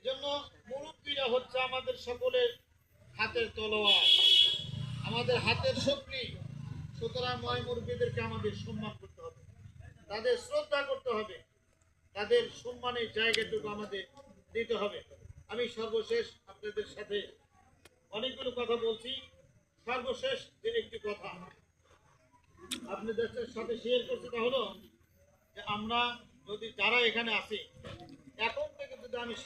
এজন্য মুরব্বীরা হচ্ছে আমাদের সকলের হাতের তলোয়ার, আমাদের হাতের শক্তি। সুতরাং ময় মুরব্বীদেরকে আমাদের সম্মান করতে হবে, তাদের শ্রদ্ধা করতে হবে, তাদের সম্মানের জায়গাটুকু আমাদের দিতে হবে। আমি সর্বশেষ আপনাদের সাথে অনেকগুলো কথা বলছি, সর্বশেষ যে একটি কথা আপনাদের সাথে শেয়ার করছি তা হলো যে আমরা যদি যারা এখানে আছি এখন থেকে যদি আমরা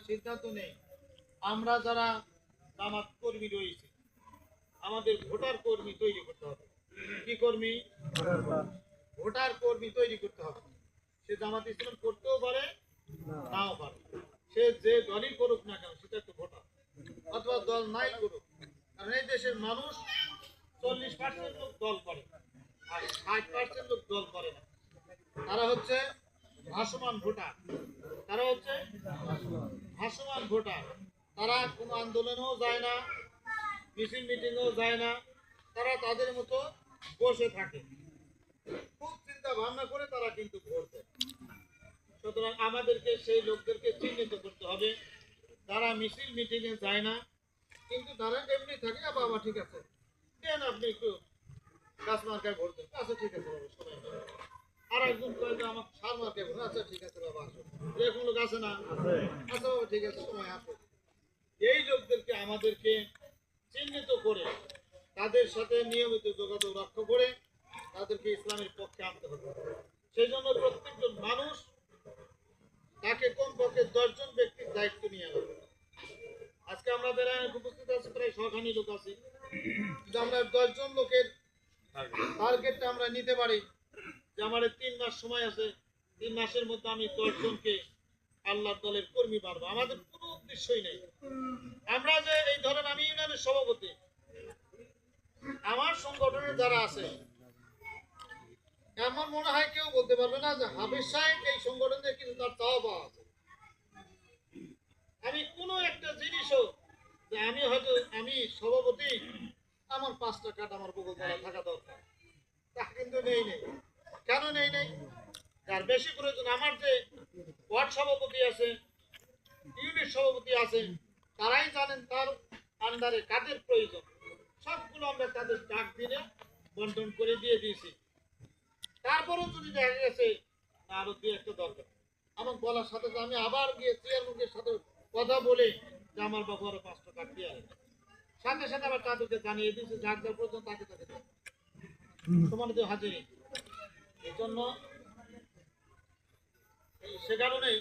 সিদ্ধান্ত নেই আমরা যারা জামাত কর্মী রয়েছে আমাদের ভোটার কর্মী তৈরি করতে হবে। কি কর্মী? ভোটার কর্মী তৈরি করতে হবে। সে জামাত ইসলাম করতেও পারে, নাও পারে, সে যে দলই করুক না কেন সেটা একটা ভোটার, অথবা দল নাই করুক। কারণ এই দেশের মানুষ 40% লোক দল করে আর 60% লোক দল করে না। তারা হচ্ছে ভাসমান ভোটার, তারা কোনো আন্দোলনেও যায় না, মিছিল মিটিংয়েও যায় না, তারা তাদের মতো বসে থাকে, খুব চিন্তা ভাবনা করে তারা কিন্তু ভোট দেয়। সুতরাং আমাদেরকে সেই লোকদেরকে চিহ্নিত করতে হবে যারা মিছিল মিটিংয়ে যায় না, কিন্তু তারা এমনি থাকে। বাবা ঠিক আছে, দেন আপনি একটু গাছ মার্কায় ভোট দেন, আচ্ছা ঠিক আছে বাবা সময় নেই। আর একজন কয়ে যে আমার সার মার্কায় ভোট, আচ্ছা ঠিক আছে বাবা আসো, এরকম লোক আছে না? আচ্ছা বাবা ঠিক আছে সময় আসো। এই লোকদেরকে আমাদেরকে চিহ্নিত করে তাদের সাথে নিয়মিত যোগাযোগ রক্ষা করে তাদেরকে ইসলামের পক্ষে আনতে হবে। সেই জন্য প্রত্যেকজন মানুষ তাকে কমপক্ষে 10 জন ব্যক্তির দায়িত্ব নিয়ে আনবে। আজকে আমরা বেলায় উপস্থিত আছি প্রায় 100 লোক আছে, যদি আমরা 10 জন লোকের টার্গেটটা আমরা নিতে পারি যে আমার 3 মাস সময় আছে, 3 মাসের মধ্যে আমি 10 জনকে আল্লাহর দলের কর্মী বাড়বো, আমাদের কোনো উদ্দেশ্যই নেই। আমরা যে এই ধরেন আমি ইউনিয়নের সভাপতি, আমার সংগঠনে যারা আছে এমন মনে হয় কেউ বলতে পারবে না যে হাফিজ সাহেব এই সংগঠনে কিন্তু তার চাওয়া পাওয়া আছে। আমি কোনো একটা জিনিসও যে আমি সভাপতি, আমার 5টা কাঠ আমার বগল তলা থাকা দরকার, তা কিন্তু নেই। কেন নেই? যার বেশি প্রয়োজন, আমার যে ওয়ার্ড সভাপতি আছে, ইউনিট সভাপতি আছে, তারাই জানেন তার আন্ডারে কাদের প্রয়োজন। সবগুলো আমরা তাদের ডাক দিনে বন্টন করে দিয়ে দিয়েছি। তারপরেও যদি দেখা গেছে আরো 2-1টা দরকার, আমার বলার সাথে আমি আবার গিয়ে চেয়ারম্যানের সাথে কথা বলে যে আমার বাবু আরো 5টা কাঠ দিয়ে আসে, সাথে সাথে আবার তাদেরকে জানিয়ে দিয়েছে যার যার প্রয়োজন তাকে সমানিত হাজির। এই জন্য সে কারণেই